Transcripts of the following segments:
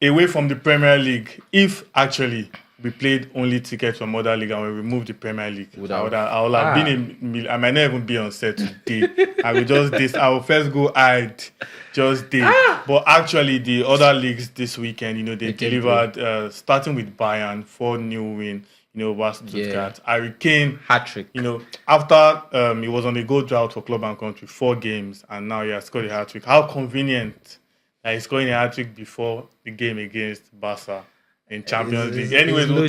away from the Premier League, if actually we played only tickets from other league and we removed the Premier League, I would have been I might not even be on set today. I will first go hide just day. But actually, the other leagues this weekend, they delivered, starting with Bayern, 4-0 win, over Stuttgart. Harry Kane, hat-trick. After he was on a goal drought for club and country, 4 games, and now he has scored a hat-trick. How convenient that he's scoring a hat-trick before the game against Barca in Champions League. Anyways, we'll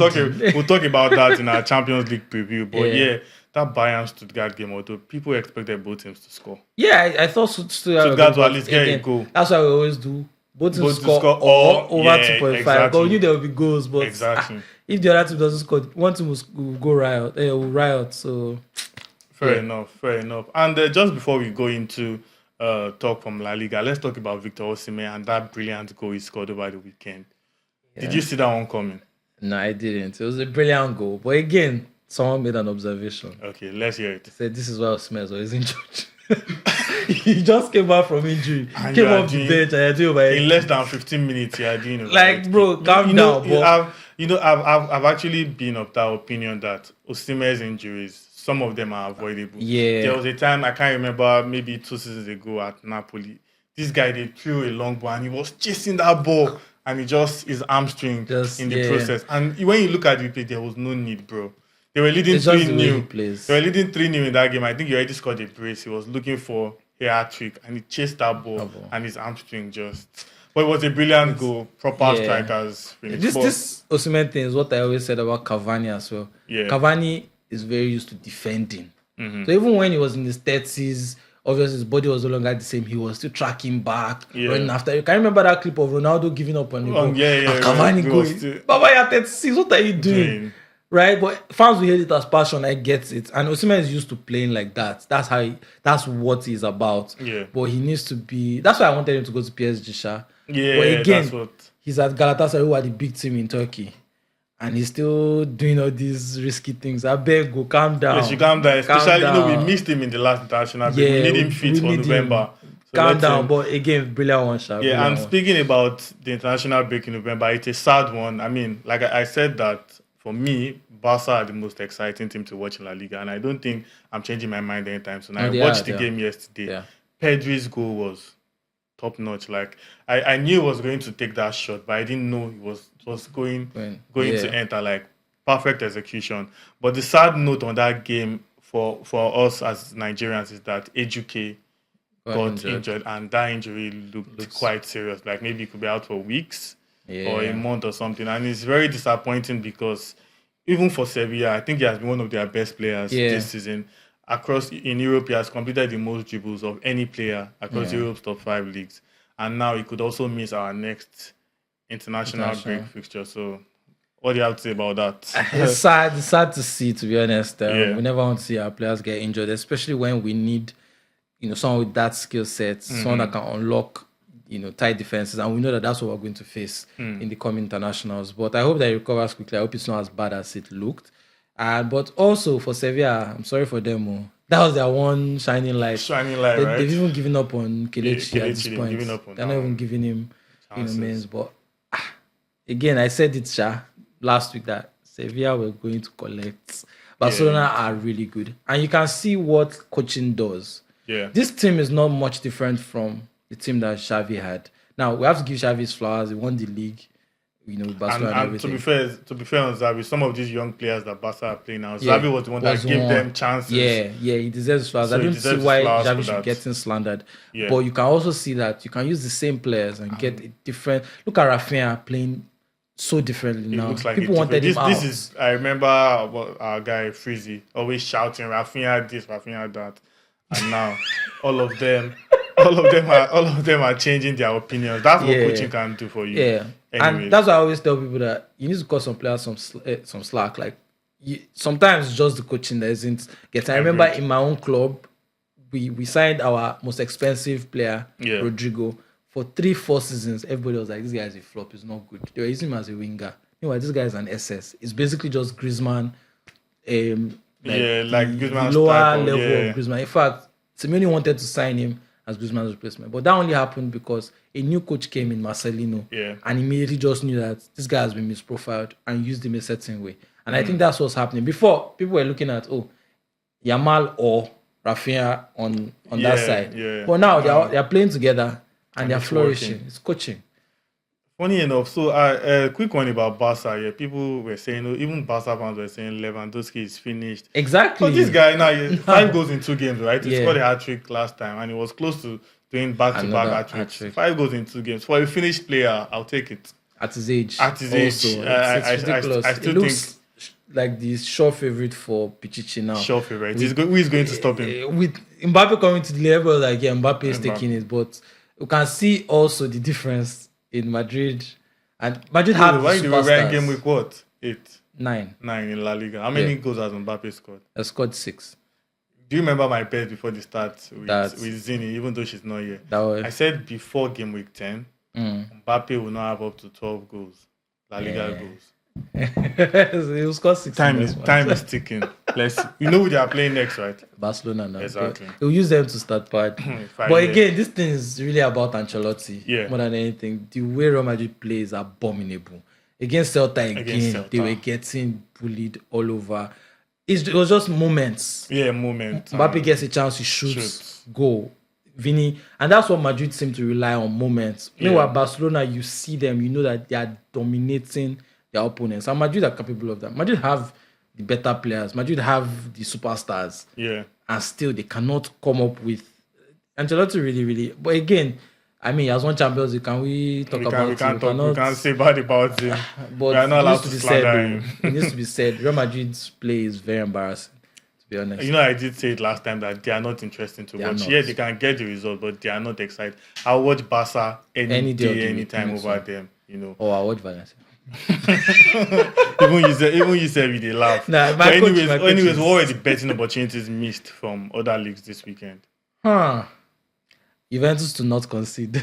talk about that in our Champions League preview. But that Bayern Stuttgart game, although people expected both teams to score. Yeah, I thought Stuttgart will at least get a goal. That's what we always do. Both teams score or over 2.5. Exactly. We knew there would be goals, but if the other team doesn't score, one team will go riot. So fair enough. And just before we go into talk from La Liga, let's talk about Victor Osimhen and that brilliant goal he scored over the weekend. Did you see that one coming? No, I didn't. It was a brilliant goal. But again, someone made an observation. Okay, let's hear it. He said, this is why Osimhen is always injured. He just came back from injury. Came off the bench and in less than 15 minutes, you are doing like, bro, calm down. I've actually been of that opinion that Osimhen's injuries, some of them are avoidable. Yeah. There was a time, I can't remember, maybe 2 seasons ago at Napoli. This guy, they threw a long ball and he was chasing that ball and he just his hamstring in the process. And when you look at the replay, there was no need, bro. They were leading 3-0. They were leading 3-0 in that game. I think he already scored a brace. He was looking for a hat-trick and he chased that ball and his hamstring just... But it was a brilliant goal. Proper strikers finish. This Osimhen thing is what I always said about Cavani as well. Yeah. Cavani is very used to defending. Mm-hmm. So even when he was in his 30s, obviously his body was no longer the same. He was still tracking back, running after. You can remember that clip of Ronaldo giving up on the ball. And Cavani going, Baba, you're 36. What are you doing? Right? But fans will hate it as passion. I get it. And Osimhen is used to playing like that. That's what he's about. Yeah. But he needs to be... That's why I wanted him to go to PSG, Sha. Yeah, but again, that's what... he's at Galatasaray, who are the big team in Turkey. And he's still doing all these risky things. I beg, go calm down. Yes, you calm down. Especially, we missed him in the last international break. We need him fit for November. So calm down. But again, brilliant one, Sha. Yeah, and speaking about the international break in November, it's a sad one. I mean, like I said that, for me, Barca are the most exciting team to watch in La Liga. And I don't think I'm changing my mind anytime soon. I watched the game yesterday. Yeah. Pedri's goal was top notch. Like I knew he was going to take that shot, but I didn't know he was going to enter. Like perfect execution. But the sad note on that game for us as Nigerians is that Ejuke got injured, and that injury looked quite serious. Like maybe he could be out for weeks or a month or something. And it's very disappointing because even for Sevilla, I think he has been one of their best players this season. In Europe, he has completed the most dribbles of any player across Europe's top 5 leagues. And now he could also miss our next international break fixture. So what do you have to say about that? It's sad to see, to be honest. We never want to see our players get injured, especially when we need, someone with that skill set, someone that can unlock, tight defenses. And we know that that's what we're going to face in the coming internationals. But I hope that he recovers quickly. I hope it's not as bad as it looked. But also for Sevilla, I'm sorry for them. That was their one shining light. Right? They've even given up on Kelechi at this point. They're not even giving him means. But again, I said it, Sha, last week that Sevilla were going to collect. Barcelona are really good. And you can see what coaching does. Yeah. This team is not much different from the team that Xavi had. Now, we have to give Xavi his flowers. He won the league. Barcelona and everything. To be fair on Xavi, some of these young players that Barca are playing now, Xavi was the one that gave them chances. Yeah, he deserves flowers. I don't see why Xavi should get slandered. Yeah. But you can also see that you can use the same players and get a different... Look at Rafinha playing so differently now. Like people wanted him out. I remember our guy, Freezy, always shouting, Rafinha this, Rafinha that. And now, all of them are changing their opinions. That's what coaching can do for you. Yeah. Anyways. And that's why I always tell people that you need to cut some players some slack. Like sometimes it's just the coaching that isn't getting. I remember in my own club, we signed our most expensive player, Rodrigo, for 3-4 seasons. Everybody was like, "This guy is a flop. He's not good." They were using him as a winger. Anyway, this guy is an SS. It's basically just Griezmann. Griezmann's lower type level of Griezmann. In fact, Simeone wanted to sign him, as Griezmann's replacement. But that only happened because a new coach came in, Marcelino, and immediately just knew that this guy has been misprofiled and used him a certain way. And I think that's what's happening. Before, people were looking at, Yamal or Rafinha on that side. But now they are playing together and they're flourishing. Working. It's coaching. Funny enough, so a quick one about Barca. Yeah, people were saying, even Barca fans were saying Lewandowski is finished. Exactly. But this guy now, 5 goals in 2 games, right? He scored a hat-trick last time, and he was close to doing back-to-back hat-tricks. 5 goals in 2 games. For a finished player, I'll take it. At his age. It's ridiculous. I still think like the sure favorite for Pichichi now. Sure favorite. Who is going to stop him? With Mbappe coming to the level, Mbappe is taking it, but you can see also the difference in Madrid. And Madrid have why they were in game week what? 8? 9 in La Liga. How many goals has Mbappe scored? I scored 6. Do you remember my bet before the start with Zini, even though she's not here? I said before game week 10, Mbappe will not have up to 12 goals. La Liga goals. He will score 6. Time is ticking. You know who they are playing next, right? Barcelona now. Exactly. He'll use them to start part. But again, this thing is really about Ancelotti more than anything. The way Real Madrid plays is abominable. Against Celta they were getting bullied all over. It was just moments. Yeah, moments. Mbappe gets a chance, he shoots, goal. Vini, and that's what Madrid seem to rely on, moments. Meanwhile, Barcelona, you see them, you know that they are dominating their opponents. And Madrid are capable of that. Madrid have the better players. Madrid have the superstars. Yeah. And still, they cannot come up with... Ancelotti really, really... But again, I mean, as one Champions League, can we talk about it? We can't say bad about him. But we are not allowed to slander him. It needs to be said. Real Madrid's play is very embarrassing, to be honest. You know, I did say it last time that they are not interesting to watch. Yeah, they can get the result, but they are not excited. I'll watch Barca any day, anytime over them. You know. Oh, I'll watch Valencia. even you said we they laugh. Nah, but anyways, what were the betting opportunities missed from other leagues this weekend? Juventus to not concede.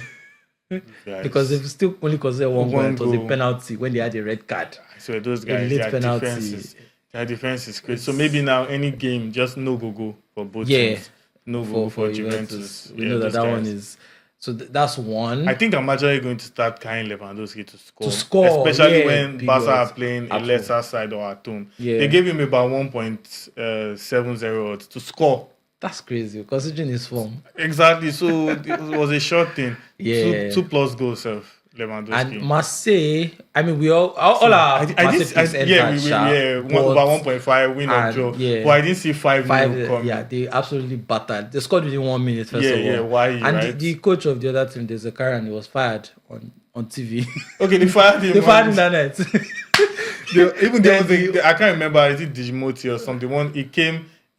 Because they've still only conceded one goal. It was a penalty when they had a red card. So those guys, their defense is great. So maybe now any game, just no go for both teams. No go for Juventus. We know that one is... So that's one. I think I'm actually going to start carrying Lewandowski to score. Especially when Barca are playing a lesser side or at home. Yeah. They gave him about 1.70 odds to score. That's crazy, considering his form. Exactly. So it was a short thing. Yeah. 2+ goals of Lewandowski. And Marseille, I mean, we all our Marseille picks entered about 1.5 win or draw. Yeah. But I didn't see 5 coming. Yeah, they absolutely battered. They scored within 1 minute, first of all. Yeah, why? And the coach of the other team, there's a Karen, he was fired on TV. Okay, they fired him. They fired him that night. Even there was I can't remember, is it Digimoti or something?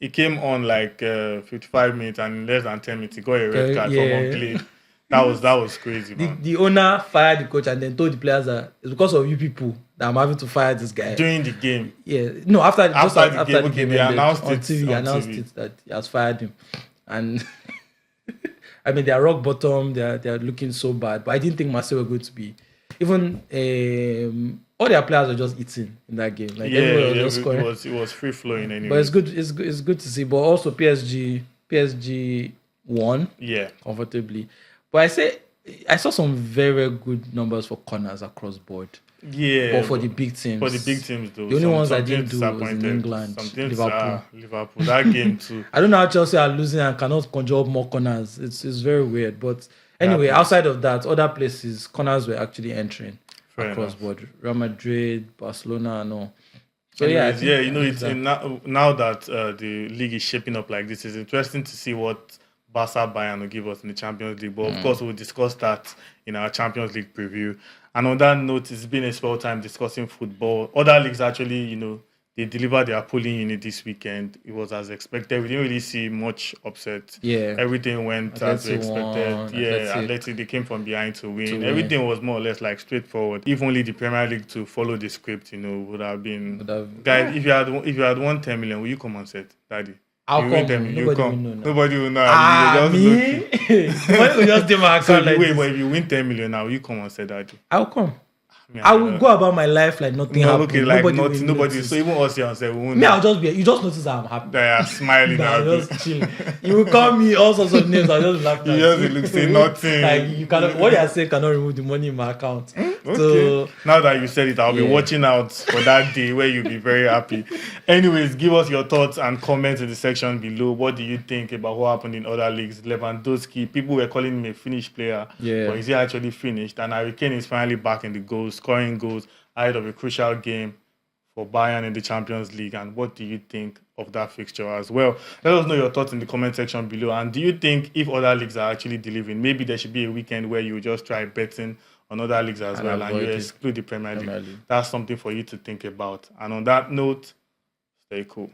He came on like 55 minutes, and in less than 10 minutes, he got a red card for one play. That was crazy, man. The owner fired the coach and then told the players that it's because of you people that I'm having to fire this guy. During the game? Yeah. No, after the game, they announced on TV, announced it that he has fired him. And I mean, they are rock bottom. They are looking so bad. But I didn't think Marseille were going to be. Even all their players were just eating in that game. Like everyone was just scoring. It was free flowing anyway. But it's good. It's good to see. But also PSG won. Yeah. Comfortably. But I saw some very good numbers for corners across board. Yeah. But for the big teams. For the big teams, though. The only ones I didn't do was in England, Liverpool. That game too. I don't know how Chelsea are losing and cannot conjure up more corners. It's very weird. But anyway, outside of that, other places, corners were actually entering across board. Real Madrid, Barcelona, and all. So anyways, it's now that the league is shaping up like this, it's interesting to see what Barca Bayern will give us in the Champions League. But of course, we'll discuss that in our Champions League preview. And on that note, it's been a spell time discussing football. Other leagues actually, they delivered their polling unit this weekend. It was as expected. We didn't really see much upset. Yeah. Everything went as we expected. Athletic, they came from behind to win. Everything was more or less like straightforward. If only the Premier League to follow the script, would have been... Guys, if you had won 10 million, will you come on set, Daddy? I'll come. Nobody will know. Me? Nobody will just do my account like this. But if you win 10 million now, you come and say that. I'll come. I will go about my life like nothing happened. Okay, like nobody. So even us here, say we won't. Me, I'll just be. You just notice that I'm happy. They are smiling. Just chilling. You will call me all sorts of names. I'll just laugh. You just look say nothing. Like you cannot. What you are saying cannot remove the money in my account. Okay. So now that you said it, I'll be watching out for that day where you'll be very happy. Anyways, give us your thoughts and comments in the section below. What do you think about what happened in other leagues? Lewandowski, people were calling him a finished player, but is he actually finished? And Harry Kane is finally back in the goals, scoring goals ahead of a crucial game for Bayern in the Champions League. And what do you think of that fixture as well? Let us know your thoughts in the comment section below. And do you think if other leagues are actually delivering, maybe there should be a weekend where you just try betting on other leagues as well and you exclude the Premier League? That's something for you to think about. And on that note, stay cool.